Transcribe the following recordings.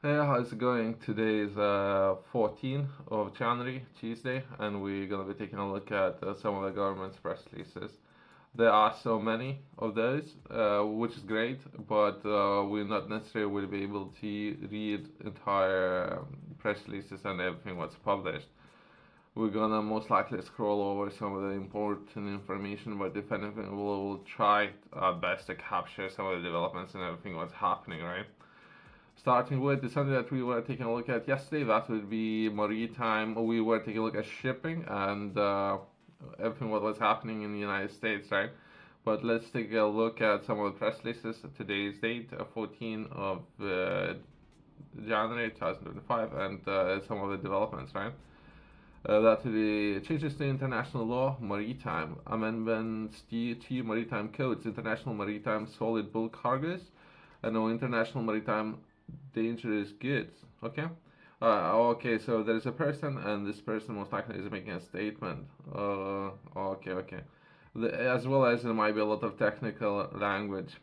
Hey, how's it going? Today is 14th of January, Tuesday, and we're gonna be taking a look at some of the government's press releases. There are so many of those, which is great, but we not necessarily will be able to read entire press releases and everything what's published. We're gonna most likely scroll over some of the important information, but if anything, we'll try our best to capture some of the developments and everything what's happening, right? Starting with something that we were taking a look at yesterday, that would be maritime. We were taking a look at shipping and everything what was happening in the United States, right? But let's take a look at some of the press releases. Today's date, 14 of January 2025, and some of the developments, right? That would be changes to international law, maritime, amendments to maritime codes, international maritime solid bulk cargoes, and no international maritime dangerous goods. Okay. Okay, so there is a person, and this person most likely is making a statement. Okay. As well as there might be a lot of technical language.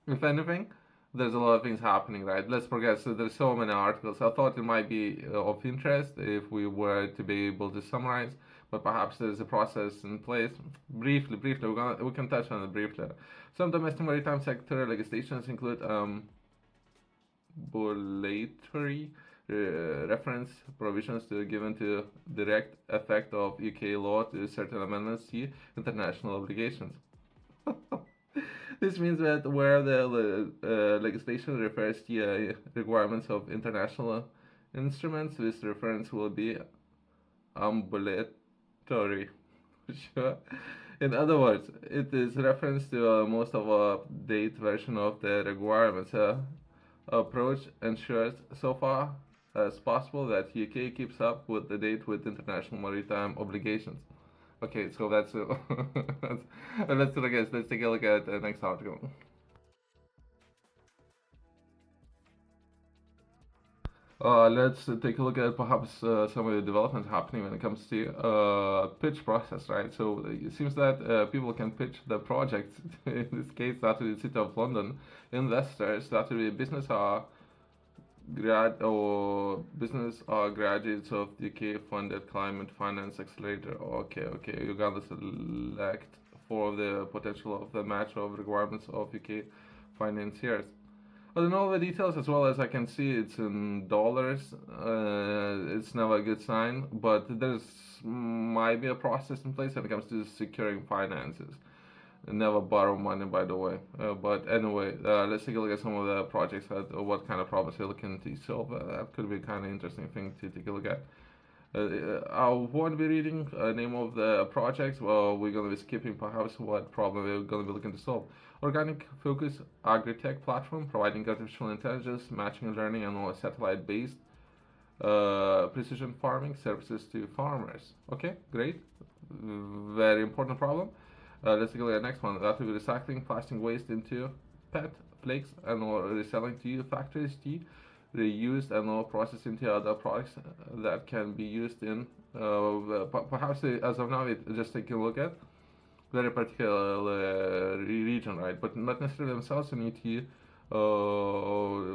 If anything, there's a lot of things happening, right? Let's progress. So there's so many articles. I thought it might be of interest if we were to be able to summarize, but perhaps there's a process in place. Briefly, we can touch on it briefly. Some domestic maritime sector legislations include bulatory reference provisions to given to direct effect of UK law to certain amendments to international obligations. This means that where the legislation refers to requirements of international instruments, this reference will be ambulatory. Sure. In other words, it is reference to most of a date version of the requirements. Approach ensures so far as possible that UK keeps up with the date with international maritime obligations. Okay, so that's let's take a look at the next article. Let's take a look at perhaps some of the developments happening when it comes to pitch process, right? So it seems that people can pitch the project. In this case, that would be the City of London investors. That would be business or graduates of the UK funded climate finance accelerator. Okay. You're gonna select for the potential of the match of requirements of UK financiers. I don't know all the details as well as I can see it's in dollars. It's never a good sign, but there's might be a process in place when it comes to securing finances. Never borrow money, by the way. But anyway, let's take a look at some of the projects that what kind of problems they're looking to solve. That could be kind of interesting thing to take a look at. I won't be reading the name of the projects. Well, we're going to be skipping perhaps what problem we're going to be looking to solve. Organic focus agri-tech platform providing artificial intelligence, matching and learning, and all satellite-based precision farming services to farmers. Okay, great. Very important problem. Let's go to the next one. That will be recycling plastic waste into PET flakes and or reselling to factories to reused and or processed into other products that can be used in perhaps as of now just taking a look at very particular region, right? But not necessarily themselves. You need to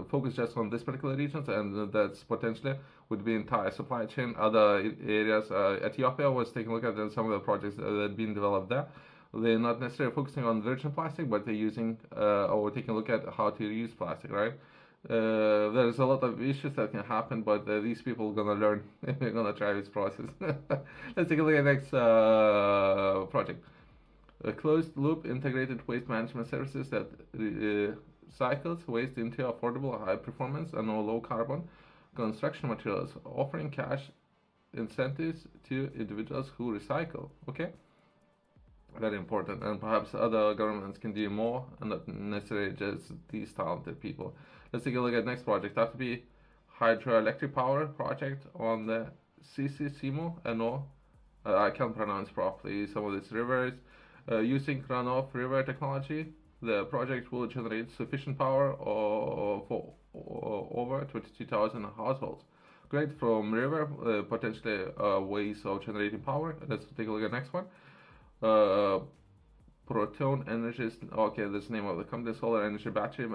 focus just on this particular region, and that's potentially would be entire supply chain. Other areas, Ethiopia was taking a look at some of the projects that have been developed there. They're not necessarily focusing on virgin plastic, but they're using or taking a look at how to reuse plastic, right? There's a lot of issues that can happen, but these people are gonna learn. They're gonna try this process. Let's take a look at the next project. A closed loop integrated waste management services that cycles waste into affordable, high performance, and low carbon construction materials, offering cash incentives to individuals who recycle. Okay, very important, and perhaps other governments can do more, and not necessarily just these talented people. Let's take a look at next project. That would be hydroelectric power project on the Sisimo and no, I can't pronounce properly some of these rivers. Using runoff river technology, the project will generate sufficient power for over 22,000 households. Great from river, potentially ways of generating power. Let's take a look at the next one. Uh, Proton Energy. Okay, this is the name of the company. Solar energy battery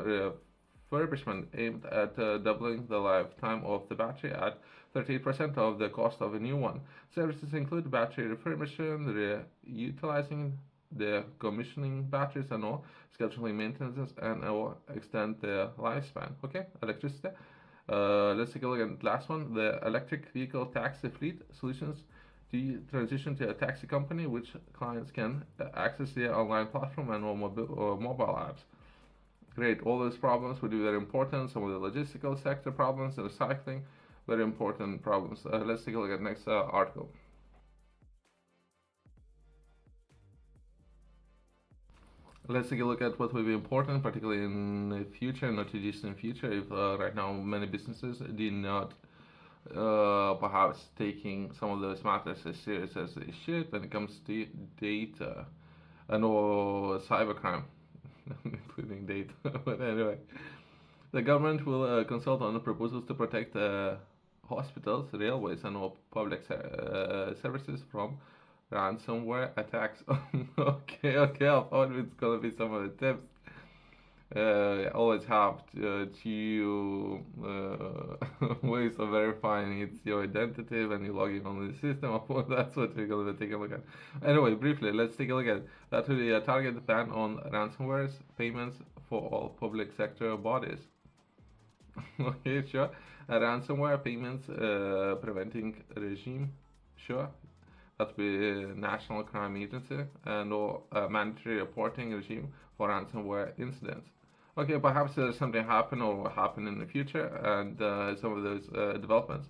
refurbishment aimed at doubling the lifetime of the battery at 38% of the cost of a new one. Services include battery refurbishment, reutilizing the commissioning batteries and all, scheduling maintenance and or extend the lifespan. Okay, electricity. Let's take a look at the last one, the electric vehicle taxi fleet solutions to transition to a taxi company which clients can access their online platform and or mobile apps. Great, all those problems would be very important. Some of the logistical sector problems, the recycling, very important problems. Let's take a look at the next article. Let's take a look at what will be important, particularly in the future, not too distant future. If right now many businesses did not perhaps taking some of those matters as serious as they should when it comes to data and or cybercrime, including data. But anyway, the government will consult on the proposals to protect hospitals, railways, and all public services from ransomware attacks. Okay, I thought it's gonna be some of the tips. Always have two ways of verifying it's your identity when you log in on the system. That's what we're going to take a look at. Anyway, briefly, let's take a look at that. Will be a target ban on ransomware payments for all public sector bodies. Okay, sure. Ransomware payments preventing regime, sure. That will be National Crime Agency and or mandatory reporting regime for ransomware incidents. Okay, perhaps there's something happen or will happen in the future, and some of those developments,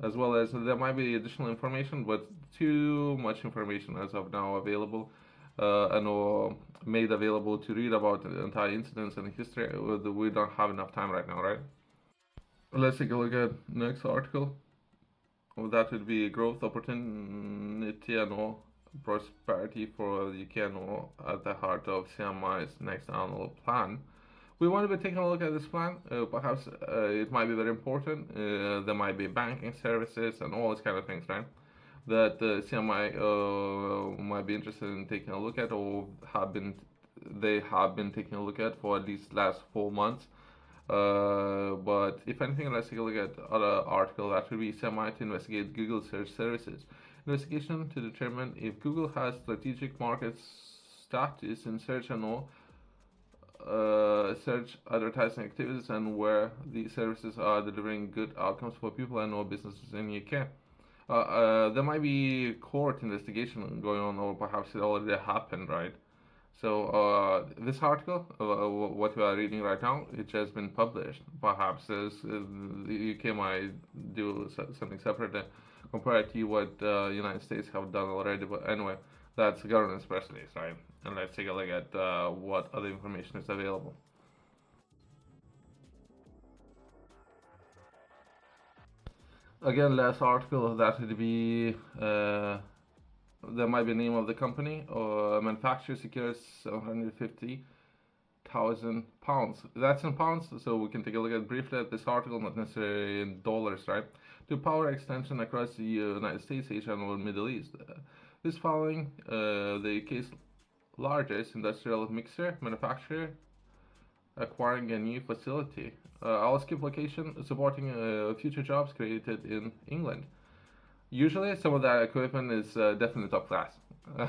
as well as there might be additional information, but too much information as of now available and or made available to read about the entire incidents and history. We don't have enough time right now, right? Let's take a look at next article. That would be growth opportunity and all prosperity for the UK and all at the heart of CMI's next annual plan. We want to be taking a look at this plan. Perhaps it might be very important. There might be banking services and all these kind of things, right? That CMI might be interested in taking a look at, or they have been taking a look at for at least last 4 months. But if anything, let's take a look at other article that will be CMI to investigate Google search services. Investigation to determine if Google has strategic market status in search and all search advertising activities and where the services are delivering good outcomes for people and all businesses in UK. There might be court investigation going on, or perhaps it already happened, right? So this article, what we are reading right now, it has been published. Perhaps the UK might do something separate compared to what the United States have done already. But anyway, that's governance press release, right? And let's take a look at what other information is available. Again, last article that would be there might be the name of the company or manufacturer secures £750,000. That's in pounds, so we can take a look at briefly at this article, not necessarily in dollars, right? To power extension across the United States, Asia, and Middle East. This following the UK's largest industrial mixer manufacturer acquiring a new facility. I'll skip location, supporting future jobs created in England. Usually, some of that equipment is definitely top class. I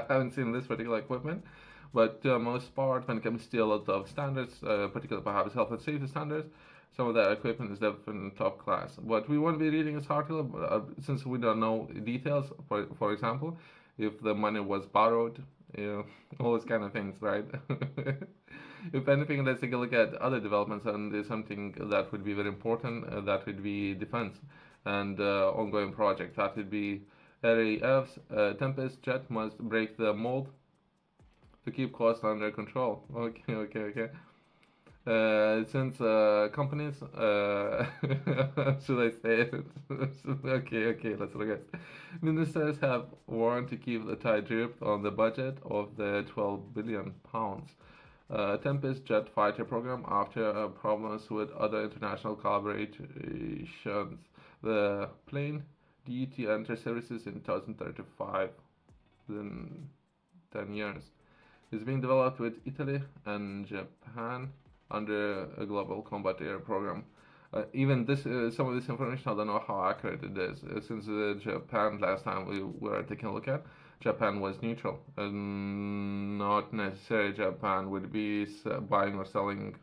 haven't seen this particular equipment, but most part, when it comes to a lot of standards, particularly perhaps health and safety standards, some of that equipment is definitely top class. But we won't be reading this article since we don't know details. For example, if the money was borrowed, all those kind of things, right? If anything, let's take a look at other developments, and there's something that would be very important. That would be defense and ongoing project. That would be RAF's Tempest jet must break the mold to keep costs under control. Okay. Since companies, should I say it? Okay, let's look at. Ministers have warned to keep the tight grip on the budget of the £12 billion Tempest jet fighter program after problems with other international collaborations. The plane due to enter services in 2035, in 10 years. It's being developed with Italy and Japan under a global combat air program. Even this, some of this information, I don't know how accurate it is. Since Japan, last time we were taking a look at, Japan was neutral, and not necessarily Japan would be buying or selling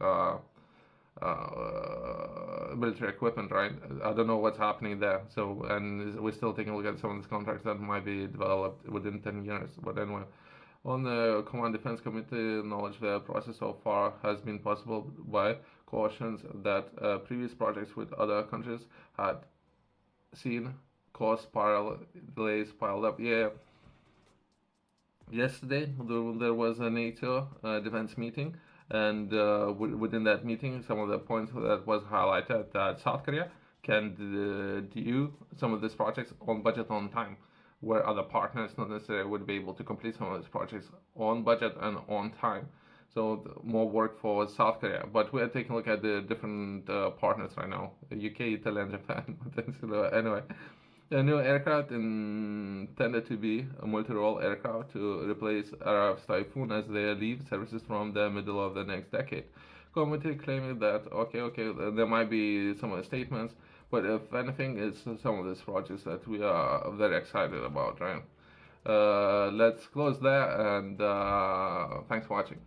military equipment, right? I don't know what's happening there. So, and we're still taking a look at some of these contracts that might be developed within 10 years. But anyway, on the Command Defense Committee, knowledge the process so far has been possible by cautions that previous projects with other countries had seen cost spiral delays piled up. Yeah, yesterday there was a NATO defense meeting, and within that meeting, some of the points that was highlighted that South Korea can do some of these projects on budget on time, where other partners not necessarily would be able to complete some of these projects on budget and on time. So more work for South Korea, but we are taking a look at the different partners right now: UK, Italy, and Japan. Anyway, the new aircraft intended to be a multi-role aircraft to replace RAF's Typhoon as they leave services from the middle of the next decade. Committee claiming that okay, there might be some of the statements, but if anything, it's some of these projects that we are very excited about, right? Let's close there, and thanks for watching.